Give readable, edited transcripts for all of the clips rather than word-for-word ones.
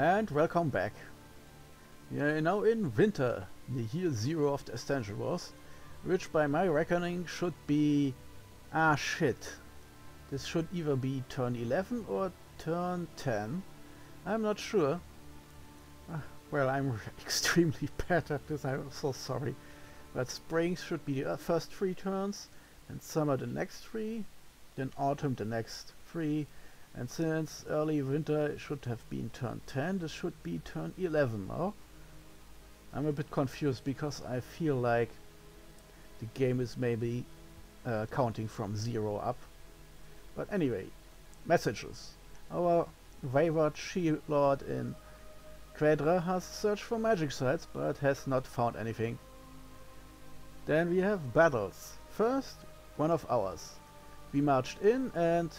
And welcome back. We are now in winter, the year 0 of the Extension Wars, which by my reckoning should be... ah shit. This should either be turn 11 or turn 10. I'm not sure. Well, I'm extremely bad at this, I'm so sorry. But spring should be the first 3 turns, and summer the next 3, then autumn the next 3, and since early winter it should have been turn 10, this should be turn 11 now. I'm a bit confused because I feel like the game is maybe counting from 0 up. But anyway, messages. Our wayward she-lord in Quadra has searched for magic sites but has not found anything. Then we have battles. First, one of ours. We marched in and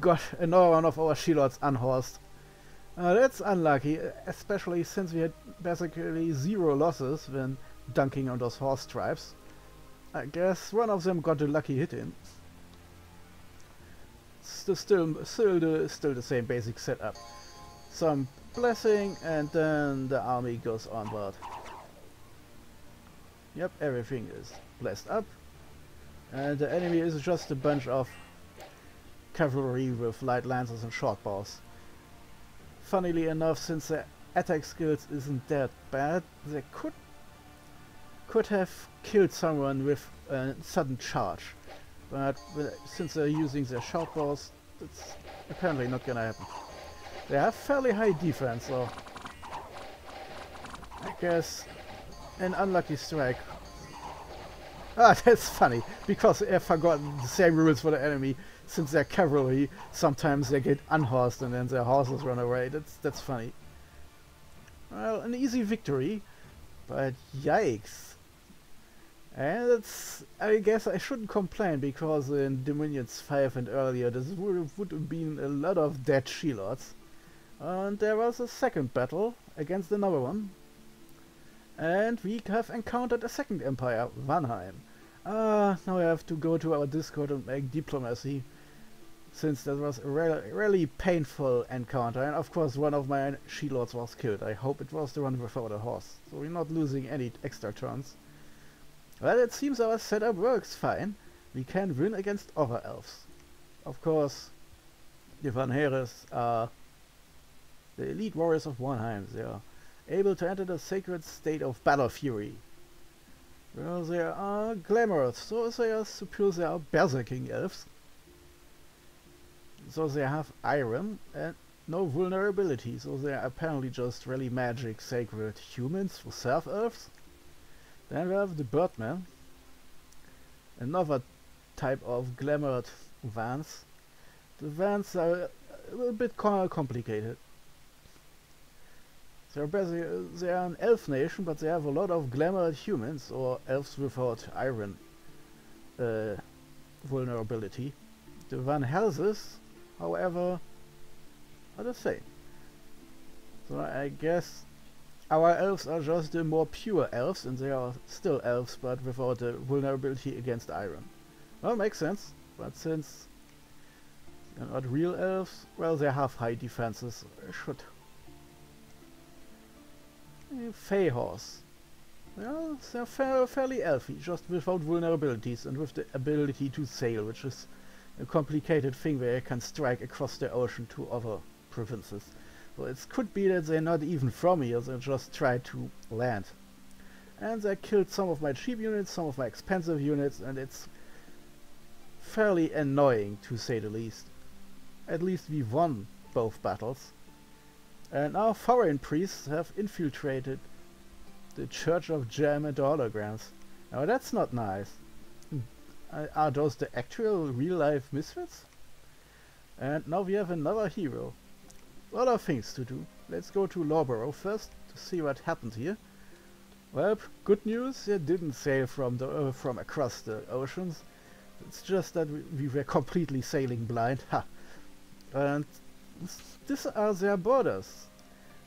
got another one of our she-lords unhorsed. That's unlucky, especially since we had basically 0 losses when dunking on those horse tribes. I guess one of them got a lucky hit in. Still the same basic setup. Some blessing and then the army goes onward. Yep, everything is blessed up. And the enemy is just a bunch of cavalry with light lances and short bows. Funnily enough, since their attack skills isn't that bad, they could have killed someone with a sudden charge. But since they're using their short bows, that's apparently not gonna happen. They have fairly high defense, so I guess an unlucky strike. Ah, that's funny, because I've forgotten the same rules for the enemy. Since they're cavalry, sometimes they get unhorsed and then their horses run away. That's funny. Well, an easy victory, but yikes. And it's, I guess I shouldn't complain, because in Dominions 5 and earlier this would have been a lot of dead she-lords. And there was a second battle against another one. And we have encountered a second empire, Vanheim. Now I have to go to our Discord and make diplomacy, since that was a really painful encounter, and of course one of my she-lords was killed. I hope it was the one without a horse, so we're not losing any extra turns. Well, it seems our setup works fine. We can win against other elves. Of course, the Van Heres are the elite warriors of Vanheim. They are able to enter the sacred state of battle fury. Well, they are glamorous, so I suppose they are berserking elves. So they have iron and no vulnerability, so they are apparently just really magic sacred humans for self-elves. Then we have the Birdmen, another type of glamoured Vans. The Vans are a little bit complicated. They are an elf nation, but they have a lot of glamoured humans, or elves without iron vulnerability. The Van Helses, however, are the same. So I guess our elves are just the more pure elves, and they are still elves, but without the vulnerability against iron. Well, makes sense, but since they're not real elves, well, they have high defenses. Fey horse. Well, they're fairly elfy, just without vulnerabilities and with the ability to sail, which is a complicated thing where you can strike across the ocean to other provinces. So it could be that they're not even from here, they just try to land. And they killed some of my cheap units, some of my expensive units, and it's fairly annoying, to say the least. At least we won both battles. And now foreign priests have infiltrated the Church of Gem and Holograms. Now that's not nice. Are those the actual real-life misfits? And now we have another hero. A lot of things to do. Let's go to Lawborough first to see what happened here. Well, good news, they didn't sail from across the oceans. It's just that we were completely sailing blind. Ha! And these are their borders.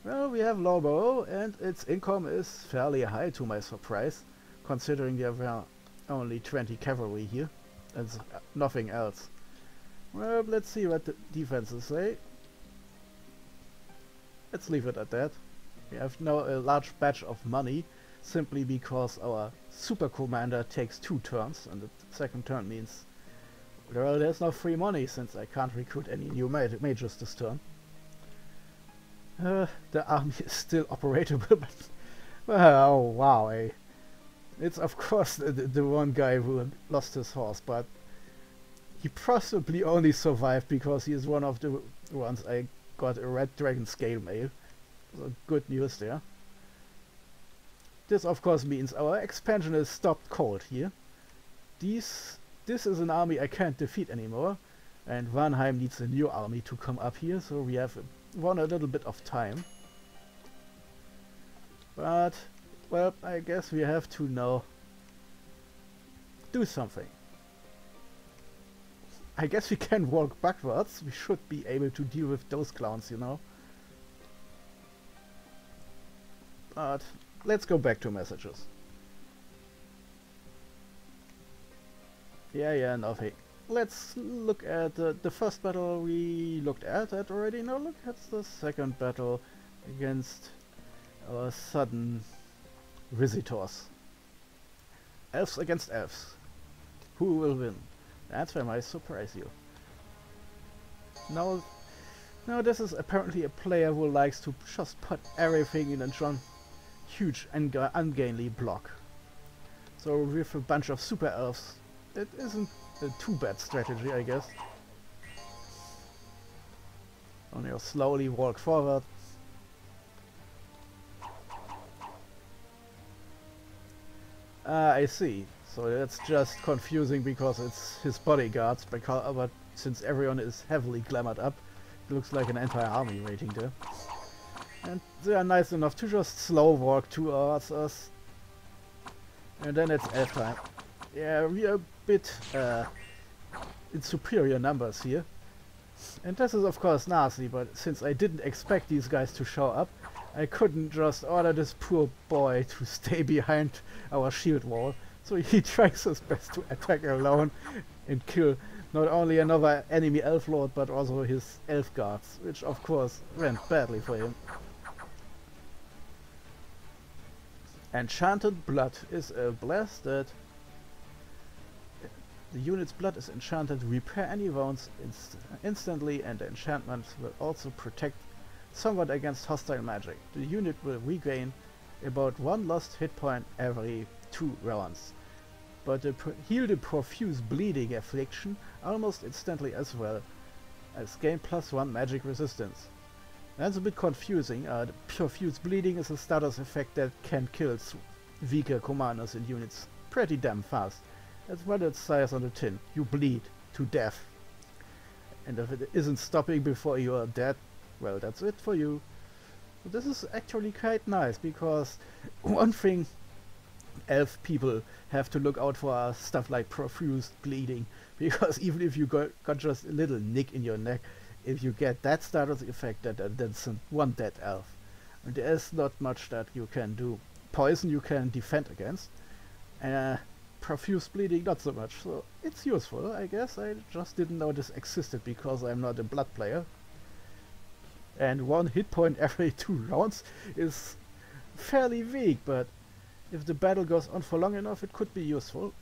Well, we have Lawborough, and its income is fairly high to my surprise, considering there were only 20 cavalry here, and nothing else. Well, let's see what the defenses say. let's leave it at that. We have now a large batch of money, simply because our super commander takes 2 turns, and the second turn means, well, there's no free money since I can't recruit any new mages this turn. The army is still operatable, but well, oh wow, it's of course the one guy who lost his horse, but he possibly only survived because he is one of the ones I got a red dragon scale mail. So good news there. This of course means our expansion is stopped cold here. This is an army I can't defeat anymore, and Warnheim needs a new army to come up here, so we have won a little bit of time. But, well, I guess we have to now do something. I guess we can walk backwards. We should be able to deal with those clowns, you know. But let's go back to messages. Yeah, nothing. Let's look at the first battle we looked at already. Now look at the second battle against our sudden visitors. Elves against elves. Who will win? That's where I surprise you. Now this is apparently a player who likes to just put everything in a huge ungainly block. So with a bunch of super elves, it isn't a too bad strategy, I guess. Only slowly walk forward. I see. So that's just confusing because it's his bodyguards, but since everyone is heavily glamored up, it looks like an entire army waiting there. And they are nice enough to just slow walk towards us. And then it's elf time. Yeah, we are a bit in superior numbers here. And this is of course nasty, but since I didn't expect these guys to show up, I couldn't just order this poor boy to stay behind our shield wall. So he tries his best to attack alone and kill not only another enemy elf lord, but also his elf guards, which of course went badly for him. Enchanted Blood is a bless that the unit's blood is enchanted to repair any wounds instantly, and the enchantment will also protect somewhat against hostile magic. The unit will regain about 1 lost hit point every 2 rounds, but heal the profuse bleeding affliction almost instantly as well as gain +1 magic resistance. That's a bit confusing. The profuse bleeding is a status effect that can kill weaker commanders and units pretty damn fast. That's what it says on the tin. You bleed to death. And if it isn't stopping before you are dead, well, that's it for you. So this is actually quite nice, because one thing elf people have to look out for are stuff like profuse bleeding, because even if you got just a little nick in your neck, if you get that status effect, that's one dead elf. And there's not much that you can do. Poison you can defend against. Profuse bleeding not so much, so it's useful, I guess. I just didn't know this existed because I'm not a blood player. And 1 hit point every 2 rounds is fairly weak, but if the battle goes on for long enough, it could be useful.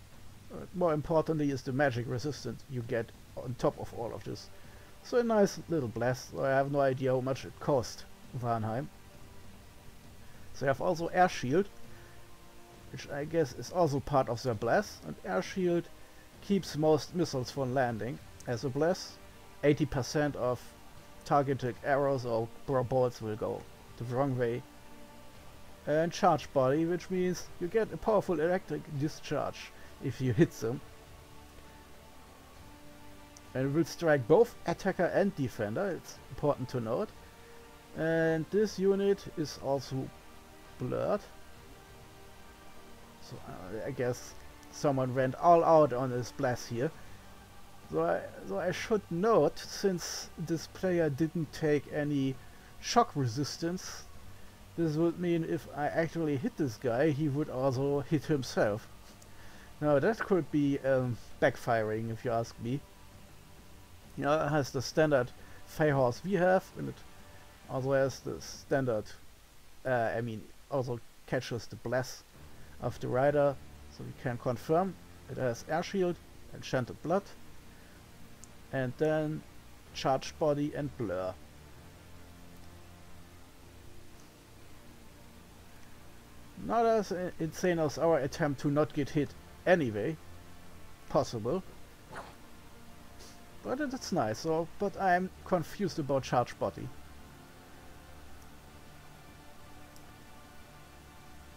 More importantly is the magic resistance you get on top of all of this. So a nice little blast. I have no idea how much it cost Warnheim. So you have also air shield, which I guess is also part of their blast, and air shield keeps most missiles from landing. As a blast, 80% of targeted arrows or bolts will go the wrong way. And charge body, which means you get a powerful electric discharge if you hit them. And it will strike both attacker and defender, it's important to note. And this unit is also blurred. So I guess someone went all out on this blast here. So I should note, since this player didn't take any shock resistance, this would mean if I actually hit this guy, he would also hit himself. Now that could be backfiring, if you ask me. You know, it has the standard Fey horse we have, and it Also has the standard, I mean, also catches the bless of the rider, so we can confirm it has air shield, enchanted blood, and then charged body and blur. Not as insane as our attempt to not get hit anyway, possible, but it's nice. So, but I'm confused about charged body.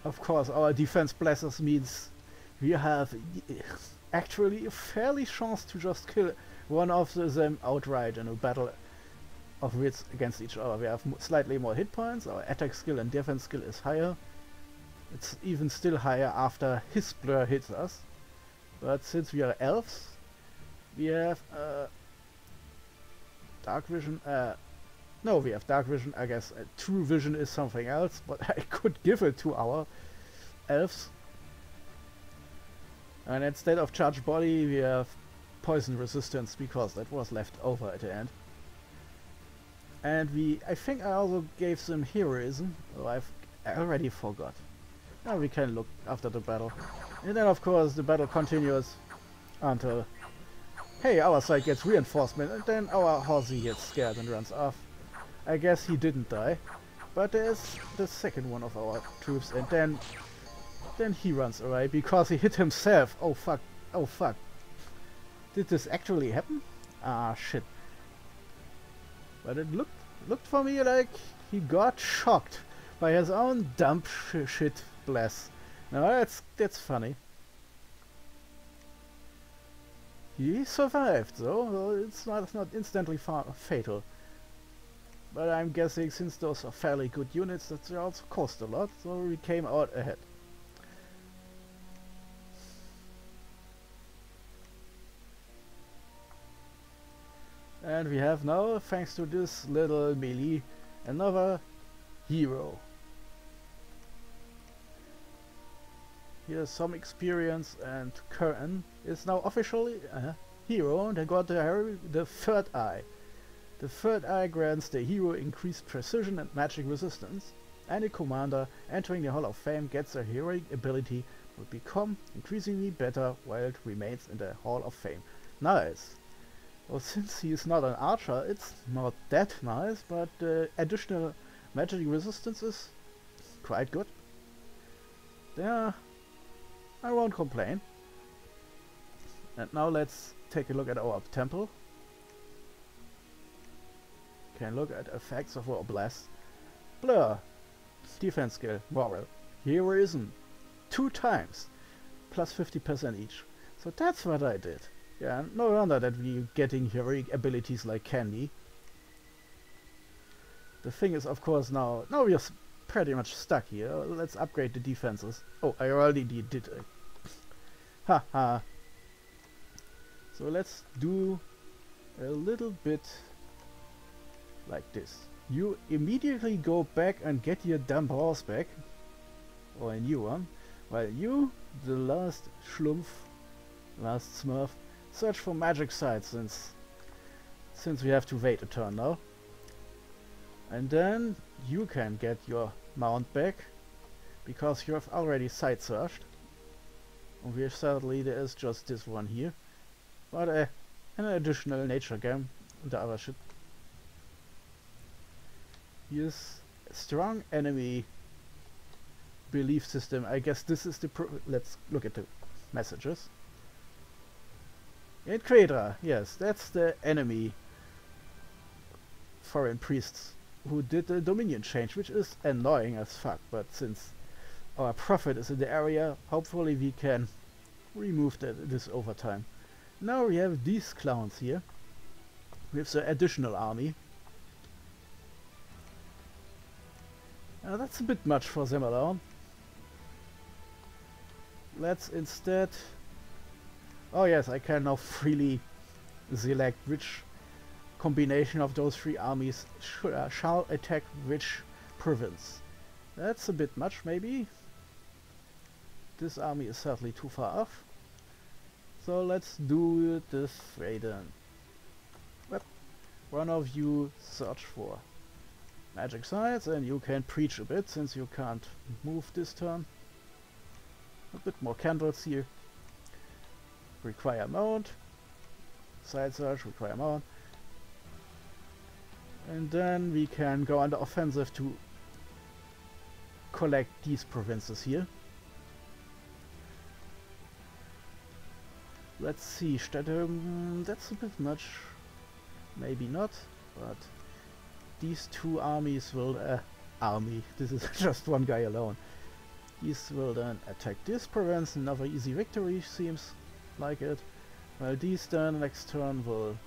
Of course, our defense blessers means we have actually a fairly chance to just kill one of them outright in a battle of wits against each other. We have slightly more hit points, our attack skill and defense skill is higher. It's even still higher after his blur hits us. But since we are elves, we have dark vision. No, we have dark vision. I guess true vision is something else, but I could give it to our elves. And instead of charged body, we have poison resistance because that was left over at the end. And I think I also gave them heroism. Oh, I already forgot. Now we can look after the battle. And then of course the battle continues until, hey, our side gets reinforcement, and then our horsey gets scared and runs off. I guess he didn't die, but there's the second one of our troops, and then he runs away because he hit himself. Oh fuck, oh fuck. Did this actually happen? Ah shit. But it looked for me like he got shocked by his own dumb shit bless. No, that's funny. He survived though, it's not instantly fatal. But I'm guessing since those are fairly good units that they also cost a lot, so we came out ahead. And we have now, thanks to this little melee, another hero. Here's some experience, and Curran is now officially a hero and got the third eye. The third eye grants the hero increased precision and magic resistance. Any commander entering the Hall of Fame gets a heroic ability will become increasingly better while it remains in the Hall of Fame. Nice. Well, since he is not an archer, it's not that nice, but additional magic resistance is quite good. Yeah, I won't complain. And now let's take a look at our temple. Can look at effects of our blast. Blur, defense skill, moral, heroism, 2 times, plus 50% each. So that's what I did. Yeah, no wonder that we're getting heroic abilities like candy. The thing is, of course, now we're pretty much stuck here. Let's upgrade the defenses. Oh, I already did it. Haha. So let's do a little bit like this. You immediately go back and get your dumb horse back, or a new one, while you, the last schlumpf, last smurf, search for magic sites since we have to wait a turn now. And then you can get your mount back because you have already site searched. And sadly there is just this one here, but an additional nature gem and the other shit. Here's a strong enemy belief system. I guess this is the let's look at the messages. In Quedra, yes, that's the enemy foreign priests who did the Dominion change, which is annoying as fuck, but since our prophet is in the area, hopefully we can remove this over time. Now we have these clowns here with the additional army. Now that's a bit much for them alone. Let's instead... Oh yes, I can now freely select which combination of those 3 armies shall attack which province. That's a bit much, maybe. This army is sadly too far off. So let's do it this way then. Well, one of you search for magic sides, and you can preach a bit since you can't move this turn. A bit more candles here. Require mount. Side search, require mount. And then we can go on the offensive to collect these provinces here. Let's see, that's a bit much. Maybe not, but these two armies will... this is just one guy alone. These will then attack this province, another easy victory seems like it. While these then next turn will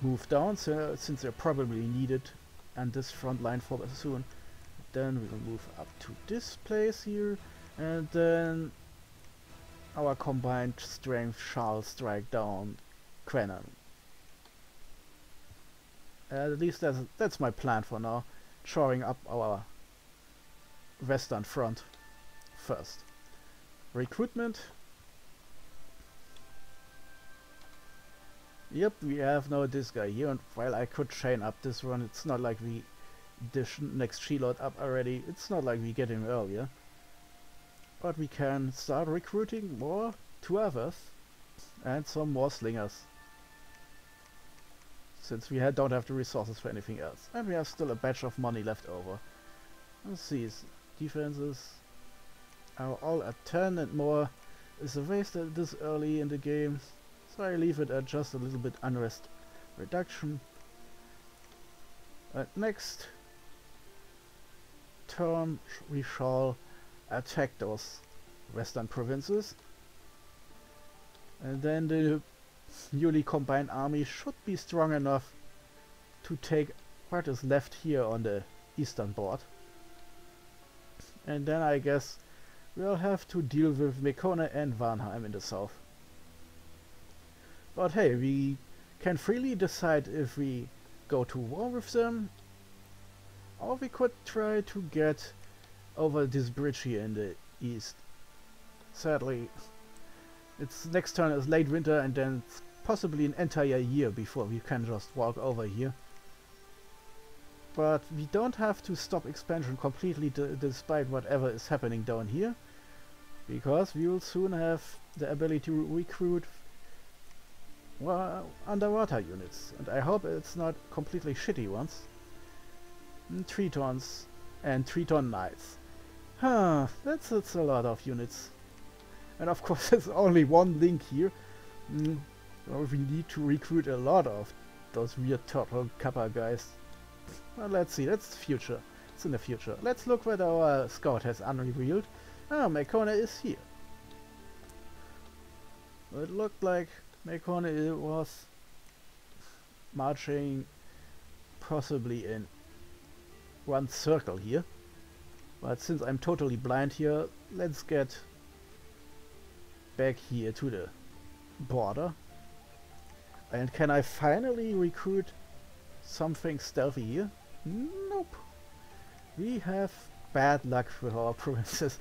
move down, so since they're probably needed and this front line for soon. Then we will move up to this place here, and then our combined strength shall strike down Quenan. At least that's my plan for now, shoring up our western front first. Recruitment. Yep, we have now this guy here, and while I could chain up this one, it's not like we dish next Sheload up already, it's not like we get him earlier. But we can start recruiting more to others and some more slingers, since we don't have the resources for anything else. And we have still a batch of money left over. Let's see, defenses are all at 10, and more is a waste this early in the game, so I leave it at just a little bit unrest reduction. Next turn we shall attack those western provinces, and then the newly combined army should be strong enough to take what is left here on the eastern board. And then I guess we'll have to deal with Mekone and Varnheim in the south. But hey, we can freely decide if we go to war with them, or we could try to get over this bridge here in the east. Sadly, its next turn is late winter, and then possibly an entire year before we can just walk over here. But we don't have to stop expansion completely despite whatever is happening down here, because we will soon have the ability to recruit underwater units, and I hope it's not completely shitty ones. Tritons and Triton Knights. That's a lot of units. And of course there's only one link here. So we need to recruit a lot of those weird turtle kappa guys. Well, let's see, that's the future. It's in the future. Let's look what our scout has unrevealed. Mekone is here. It looked like Mekone was marching possibly in one circle here. But since I'm totally blind here, let's get back here to the border. And can I finally recruit something stealthy here? Nope. We have bad luck with our provinces.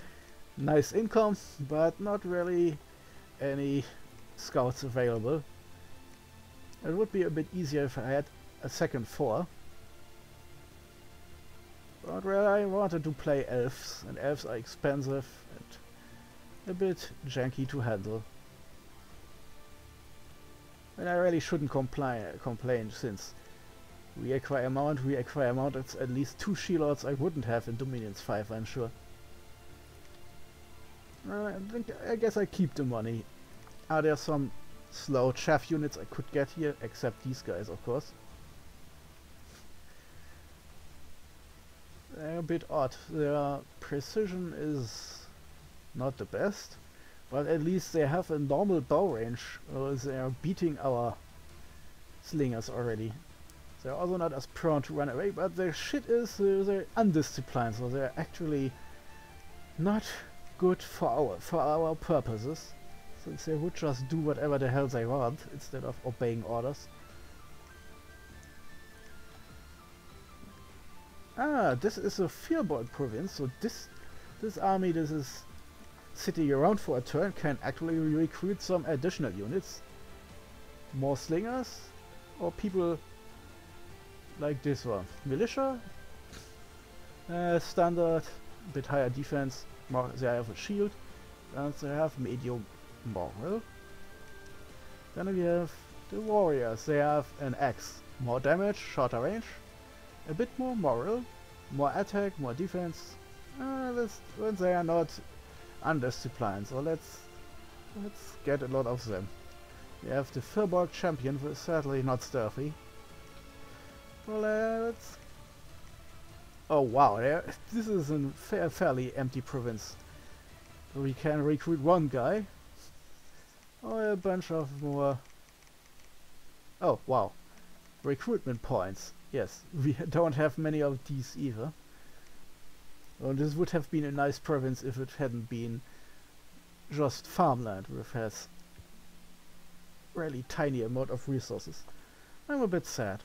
Nice income, but not really any scouts available. It would be a bit easier if I had a second 4. But well, I wanted to play elves, and elves are expensive and a bit janky to handle. And I really shouldn't complain, since we acquire mount, it's at least 2 Sheloads I wouldn't have in Dominions 5, I'm sure. I guess I keep the money. Are there some slow chaff units I could get here? Except these guys, of course. They're a bit odd. Their precision is not the best, but at least they have a normal bow range. They are beating our slingers already. They're also not as prone to run away, but their shit is they're undisciplined, so they're actually not good for our purposes, since they would just do whatever the hell they want instead of obeying orders. This is a Fearbold province, so this army, this is sitting around for a turn, can actually recruit some additional units. More slingers, or people like this one. Militia, standard, bit higher defense, more, they have a shield, and they have medium moral. Then we have the warriors, they have an axe, more damage, shorter range, a bit more moral, more attack, more defense, when they are not undisciplined, so let's get a lot of them. We have the Firbolg champion, who is certainly not stealthy. Well, let's... Oh wow, this is a fairly empty province. We can recruit one guy. Or a bunch of more... Oh wow, recruitment points. Yes, we don't have many of these either. Well, this would have been a nice province if it hadn't been just farmland, which has really tiny amount of resources. I'm a bit sad.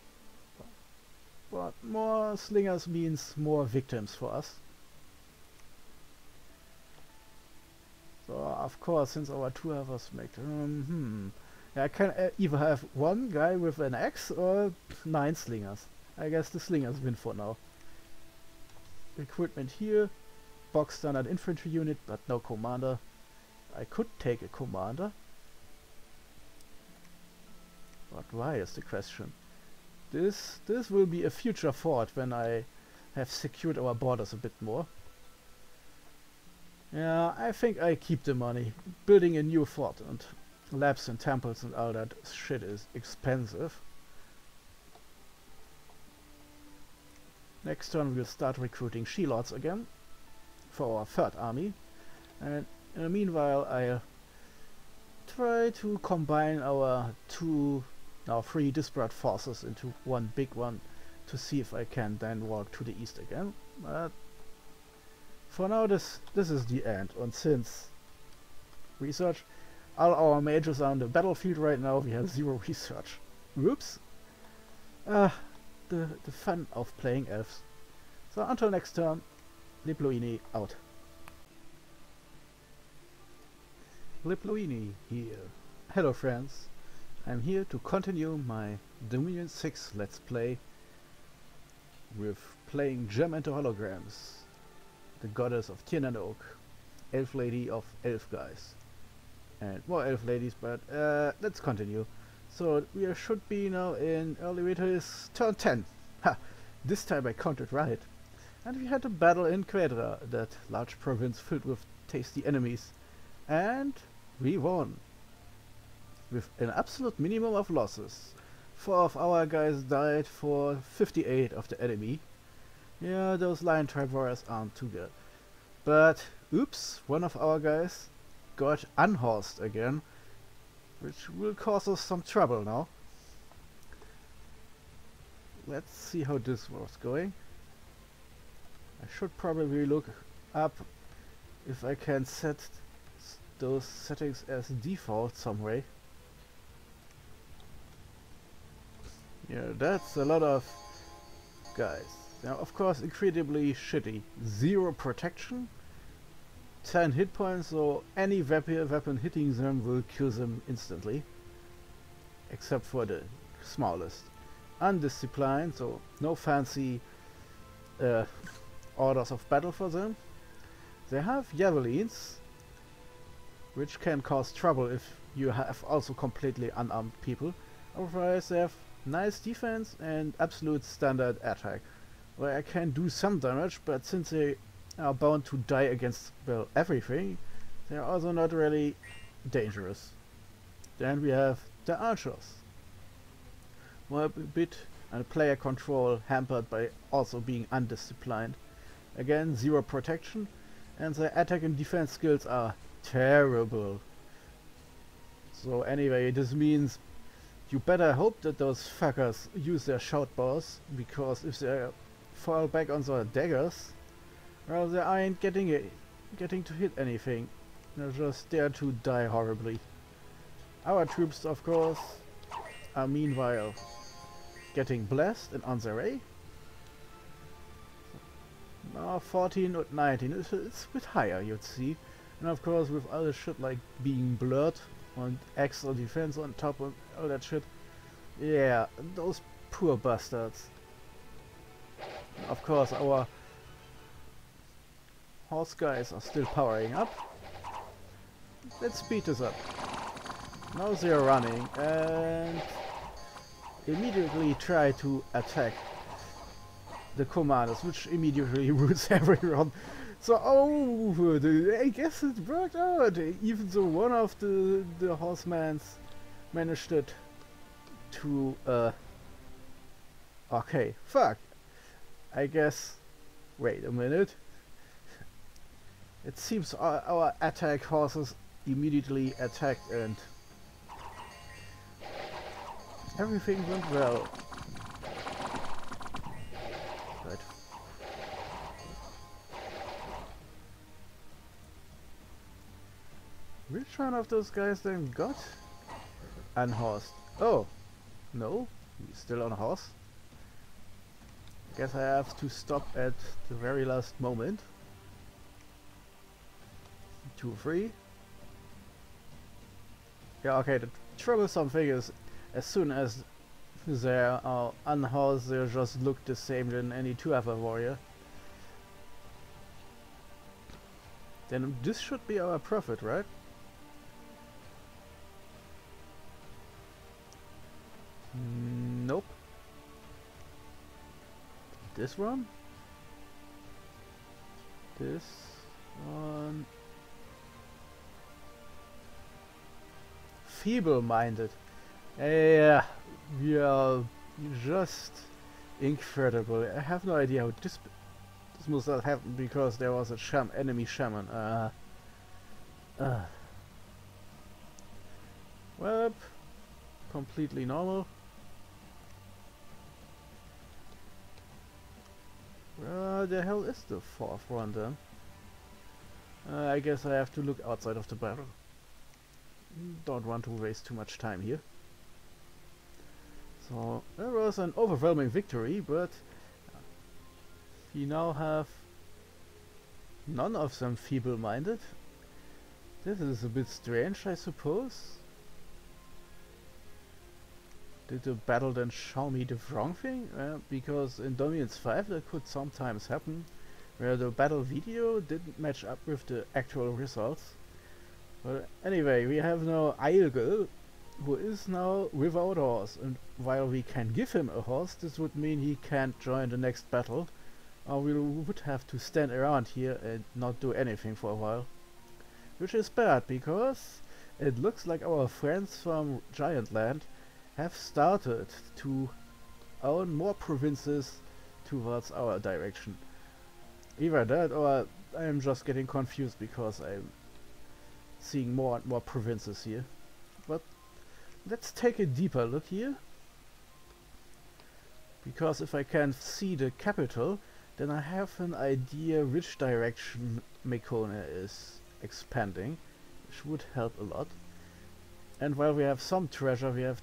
But more slingers means more victims for us. So of course, since our two of us make... I can either have one guy with an axe or 9 slingers. I guess the slingers win for now. Equipment here, box standard infantry unit, but no commander. I could take a commander. But why is the question? This will be a future fort when I have secured our borders a bit more. Yeah, I think I keep the money. Building a new fort and labs and temples and all that shit is expensive. Next turn we'll start recruiting She-Lords again for our third army, and in the meanwhile I'll try to combine our now 3 disparate forces into one big one to see if I can then walk to the east again. But for now this is the end, and since research, all our mages are on the battlefield right now, we have 0 research. Whoops! The fun of playing elves. So until next turn, Liploini out. Liploini here. Hello friends, I'm here to continue my Dominion 6 Let's Play with playing Gem into Holograms, the goddess of TNN Oak, elf lady of elf guys. And more elf ladies, but let's continue. So we should be now in early winter's turn 10. Ha! This time I counted right. And we had a battle in Quadra, that large province filled with tasty enemies. And we won. With an absolute minimum of losses. 4 of our guys died for 58 of the enemy. Yeah, those Lion Tribe warriors aren't too good. But, oops, one of our guys got unhorsed again, which will cause us some trouble now. Let's see how this was going. I should probably look up if I can set those settings as default some way. Yeah, that's a lot of guys. Now, of course, incredibly shitty. 0 protection, 10 hit points, so any weapon hitting them will kill them instantly. Except for the smallest. Undisciplined, so no fancy orders of battle for them. They have javelins, which can cause trouble if you have also completely unarmed people. Otherwise they have nice defense and absolute standard attack, where I can do some damage, but since they are bound to die against, well, everything, they are also not really dangerous. Then we have the archers. Well, a bit and player control hampered by also being undisciplined. Again, 0 protection, and their attack and defense skills are terrible. So anyway, this means you better hope that those fuckers use their shout bows, because if they fall back on their daggers, well, they ain't getting to hit anything. They're just there to die horribly. Our troops, of course, are meanwhile getting blessed and on their way. Now 14 and 19, it's a bit higher, you'd see. And of course with other shit like being blurred and extra defense on top of all that shit. Yeah, those poor bastards. Of course, our horse guys are still powering up. Let's speed this up. Now they are running and immediately try to attack the commanders, which immediately ruins everyone. So, I guess it worked out. Even though one of the horsemen managed it to, okay, fuck. I guess, wait a minute. It seems our attack horses immediately attacked and everything went well. Right. Which one of those guys then got unhorsed? Oh, no, he's still on horse. Guess I have to stop at the very last moment. 2, 3. Yeah, okay, the troublesome thing is, as soon as they are unhorsed, they just look the same than any 2 other warrior. Then this should be our profit, right? Nope. This one? This one? Feeble-minded. Yeah, we are just incredible. I have no idea how this must have happened because there was a enemy shaman. Well, completely normal. Where the hell is the 4th one then? I guess I have to look outside of the battle. Don't want to waste too much time here. So, there was an overwhelming victory, but we now have none of them feeble-minded. This is a bit strange, I suppose. Did the battle then show me the wrong thing? Because in Dominance 5 that could sometimes happen, where the battle video didn't match up with the actual results. But anyway, we have now Eilgel, who is now without a horse, and while we can give him a horse, this would mean he can't join the next battle, or we would have to stand around here and not do anything for a while. Which is bad, because it looks like our friends from Giant Land have started to own more provinces towards our direction. Either that, or I'm just getting confused because I'm seeing more and more provinces here. But let's take a deeper look here, because if I can see the capital, then I have an idea which direction Mekone is expanding, which would help a lot. And while we have some treasure, we have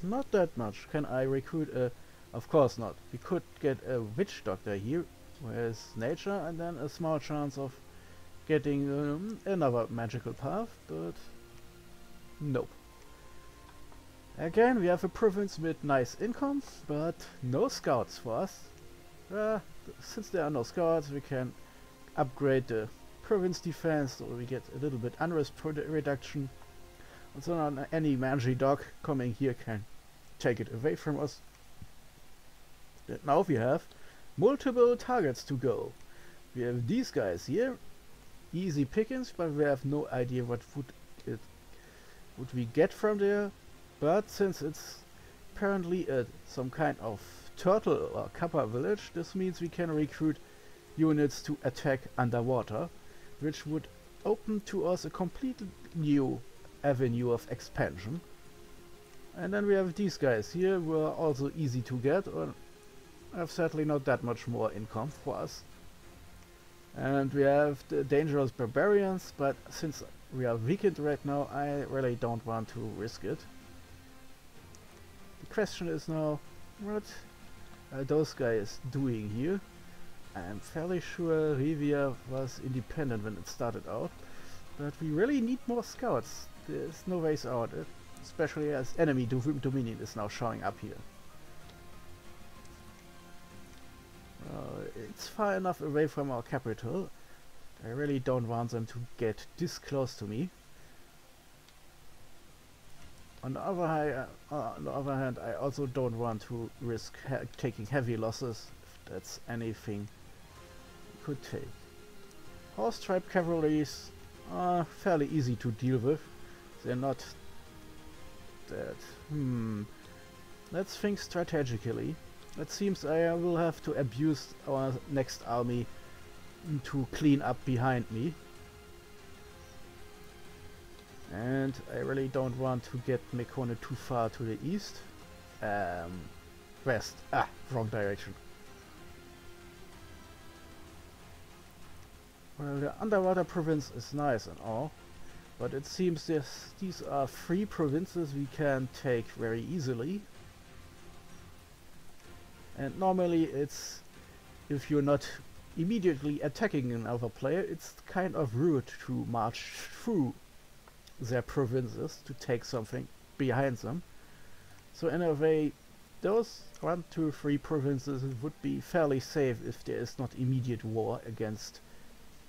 not that much. Can I recruit a... Of course not. We could get a witch doctor here, who has nature, and then a small chance of getting another magical path, but nope. Again, we have a province with nice income, but no scouts for us. Since there are no scouts, we can upgrade the province defense, so we get a little bit unrest reduction. And so on, any mangy dog coming here can take it away from us. And now we have multiple targets to go. We have these guys here, easy pickings, but we have no idea what would we get from there. But since it's apparently some kind of turtle or kappa village, this means we can recruit units to attack underwater, which would open to us a completely new avenue of expansion. And then we have these guys here, who are also easy to get, or have certainly not that much more income for us. And we have the dangerous barbarians, but since we are weakened right now, I really don't want to risk it. The question is now, what are those guys doing here? I'm fairly sure Rivia was independent when it started out, but we really need more scouts. There's no ways out, especially as enemy Dominion is now showing up here. it's far enough away from our capital. I really don't want them to get this close to me. On the other hand, I also don't want to risk taking heavy losses, if that's anything we could take. Horse-type cavalries are fairly easy to deal with. They're not that... Let's think strategically. It seems I will have to abuse our next army to clean up behind me. And I really don't want to get Mekone too far to the east. West. Ah, wrong direction. Well, the underwater province is nice and all, but it seems these are 3 provinces we can take very easily. And normally it's, if you're not immediately attacking another player, it's kind of rude to march through their provinces to take something behind them. So in a way, those 1, 2, 3 provinces would be fairly safe if there is not immediate war against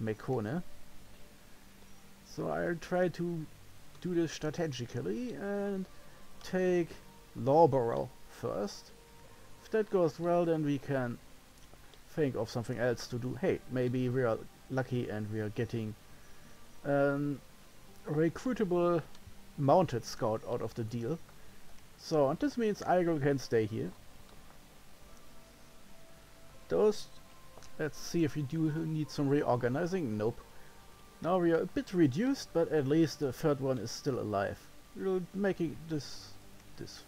Mekone. So I'll try to do this strategically and take Lawborough first. If that goes well, then we can think of something else to do. Hey, maybe we are lucky and we are getting recruitable mounted scout out of the deal. So, and this means Aigo can stay here. Those, let's see if we do need some reorganizing. Nope. Now we are a bit reduced, but at least the third one is still alive. We'll make it this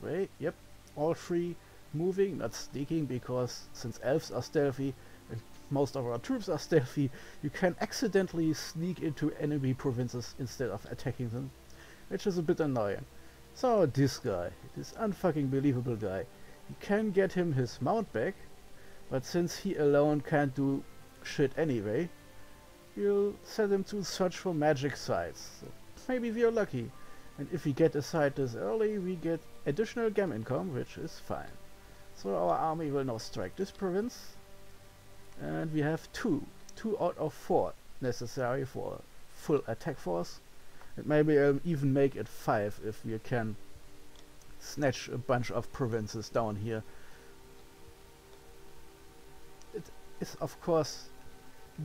way. Yep, all 3 moving, not sneaking, because since elves are stealthy and most of our troops are stealthy, you can accidentally sneak into enemy provinces instead of attacking them, which is a bit annoying. So this guy, this unfucking believable guy, you can get him his mount back, but since he alone can't do shit anyway, you'll set him to search for magic sites. So maybe we are lucky, and if we get a site this early, we get additional gem income, which is fine. So our army will now strike this province, and we have 2 out of 4 necessary for full attack force, and maybe I'll even make it 5 if we can snatch a bunch of provinces down here. It is of course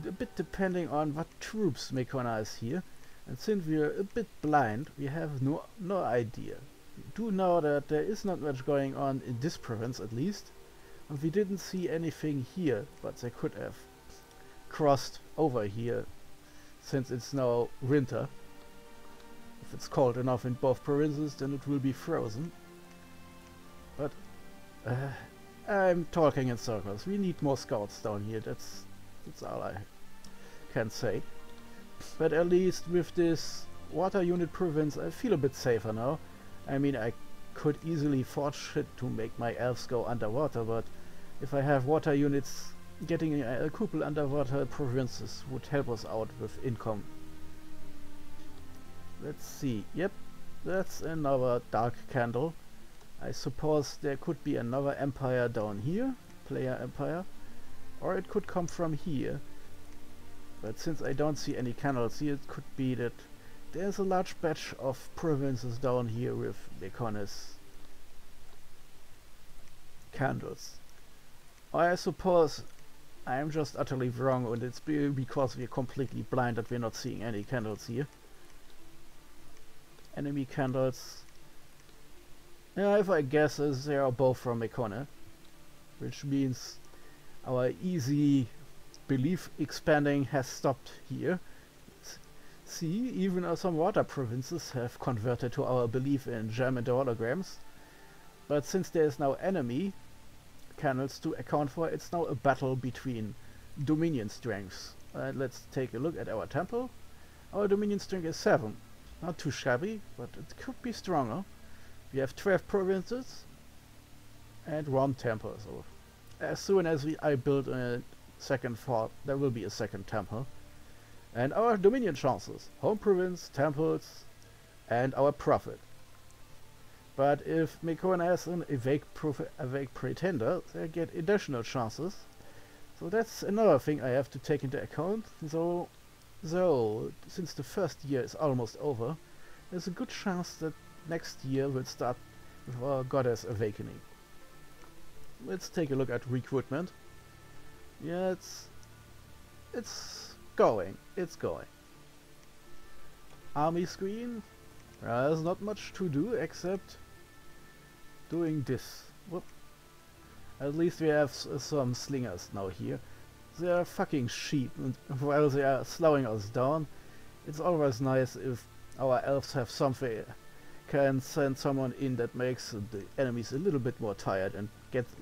a bit depending on what troops Mekone has here, and since we are a bit blind, we have no idea. We do know that there is not much going on in this province at least, and we didn't see anything here, but they could have crossed over here since it's now winter. If it's cold enough in both provinces, then it will be frozen. But I'm talking in circles. We need more scouts down here. That's all I can say. But at least with this water unit province, I feel a bit safer now. I mean, I could easily forge shit to make my elves go underwater, but if I have water units, getting a couple underwater provinces would help us out with income. Let's see. Yep, that's another dark candle. I suppose there could be another empire down here, player empire, or it could come from here. But since I don't see any candles here, it could be that there's a large batch of provinces down here with Mekone's candles. I suppose I'm just utterly wrong, and it's because we're completely blind that we're not seeing any candles here. Enemy candles. Yeah, if I guess, they are both from Mekone, which means our easy belief expanding has stopped here. See, even some water provinces have converted to our belief in German holograms. But since there is now enemy candles to account for, it's now a battle between dominion strengths. Let's take a look at our temple. Our dominion strength is 7. Not too shabby, but it could be stronger. We have 12 provinces and 1 temple. So as soon as I build a second fort, there will be a second temple. And our dominion chances: home province, temples, and our profit. But if Mekone has an awake pretender, they get additional chances. So that's another thing I have to take into account. So since the first year is almost over, there's a good chance that next year will start with our Goddess Awakening. Let's take a look at recruitment. Yeah, it's going. Army screen. There's not much to do except doing this. Whoop. At least we have some slingers now here. They are fucking sheep, and while they are slowing us down, it's always nice if our elves have something, can send someone in that makes the enemies a little bit more tired and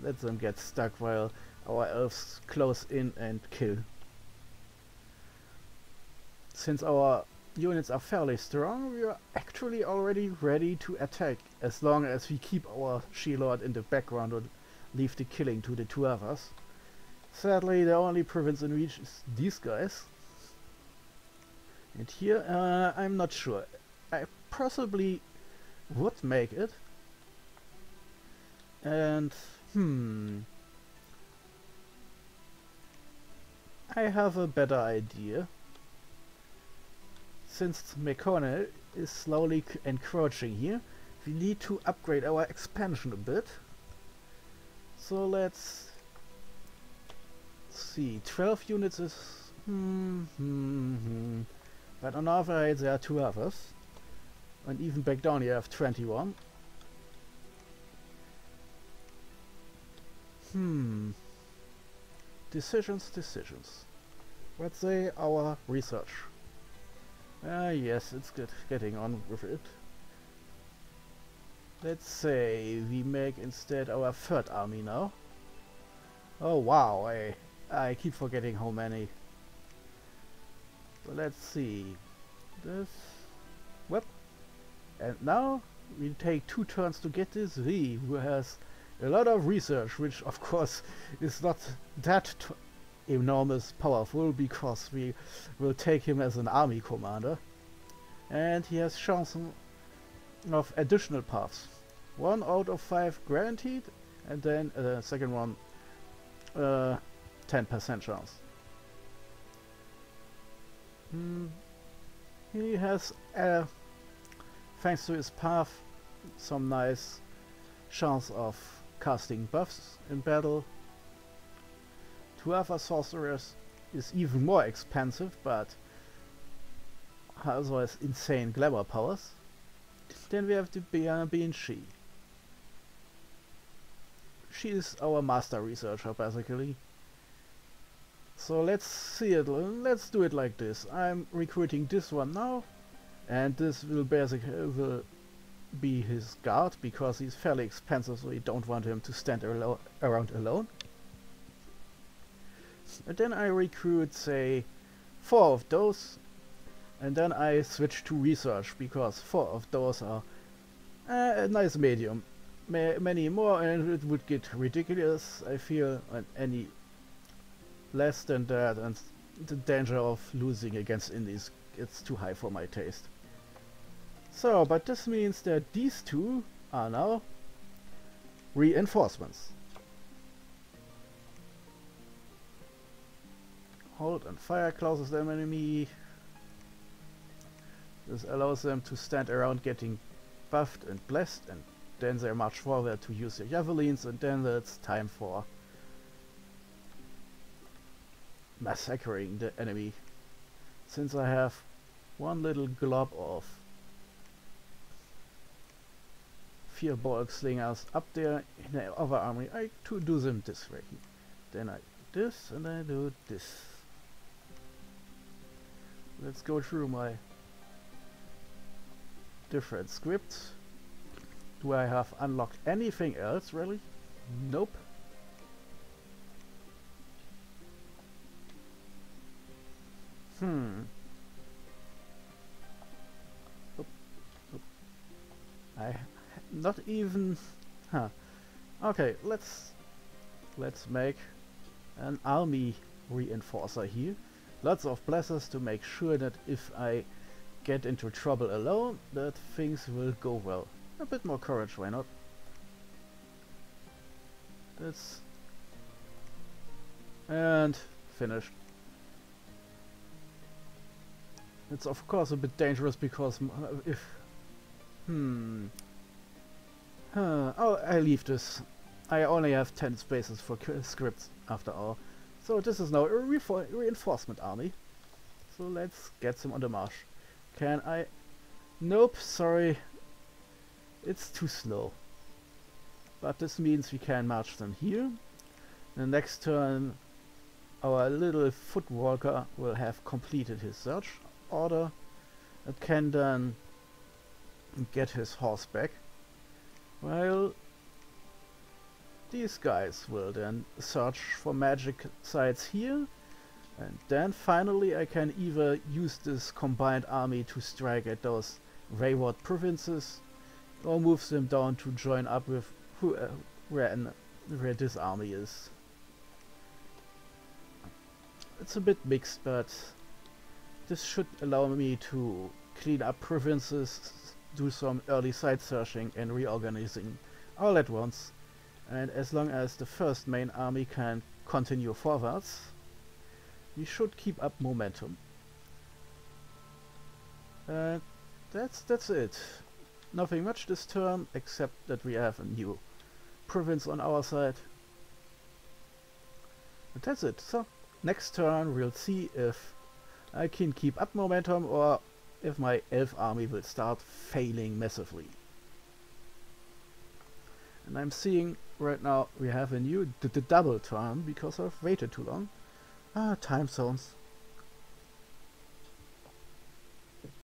let them get stuck while our elves close in and kill. Since our units are fairly strong, we are actually already ready to attack, as long as we keep our She-Lord in the background and leave the killing to the two others. Sadly, the only province in reach is these guys. And here, I'm not sure. I possibly would make it. And, I have a better idea. Since McConnell is slowly encroaching here, we need to upgrade our expansion a bit. So let's see, 12 units is... But on our side there are two others. And even back down you have 21. Decisions. Let's say our research. Yes, it's getting on with it. Let's say we make instead our third army now. Oh wow, I keep forgetting how many. So let's see. This. Whoop. And now we take 2 turns to get this V, who has a lot of research, which of course is not that enormous powerful, because we will take him as an army commander. And he has chance of additional paths. 1 out of 5 guaranteed, and then the second one 10% chance. He has, thanks to his path, some nice chance of casting buffs in battle. 2 other sorcerers is even more expensive, but also has insane glamour powers. Then we have the Bean She. She is our master researcher, basically. So let's see it. Let's do it like this. I'm recruiting this one now, and this will basically be his guard, because he's fairly expensive, so we don't want him to stand around alone. And then I recruit, say, 4 of those, and then I switch to research, because 4 of those are a nice medium. Many more and it would get ridiculous, I feel, and any less than that, and the danger of losing against Indies gets too high for my taste. So, but this means that these 2 are now reinforcements. Hold and fire closes them enemy. This allows them to stand around getting buffed and blessed, and then they march forward to use their javelins, and then it's time for massacring the enemy. Since I have one little glob of Firbolg slingers up there in the other army, I do them this way. Then I do this and I do this. Let's go through my different scripts. Do I have unlocked anything else, really? Nope. I not even... Okay, let's make an army reinforcer here. Lots of blessers to make sure that if I get into trouble alone, that things will go well. A bit more courage, why not? That's And finished. It's of course a bit dangerous because if... oh, I leave this. I only have 10 spaces for scripts after all. So this is now a reinforcement army. So let's get them on the march. Can I... Nope, sorry. It's too slow. But this means we can march them here. The next turn our little footwalker will have completed his search order. It can then get his horse back. While these guys will then search for magic sites here. And then finally I can either use this combined army to strike at those wayward provinces or move them down to join up with where this army is. It's a bit mixed, but this should allow me to clean up provinces, do some early site searching and reorganizing all at once. And as long as the first main army can continue forwards, we should keep up momentum. And that's it. Nothing much this turn, except that we have a new province on our side. And that's it. So next turn we'll see if I can keep up momentum or if my elf army will start failing massively. And I'm seeing right now we have a new double turn because I've waited too long. Time zones.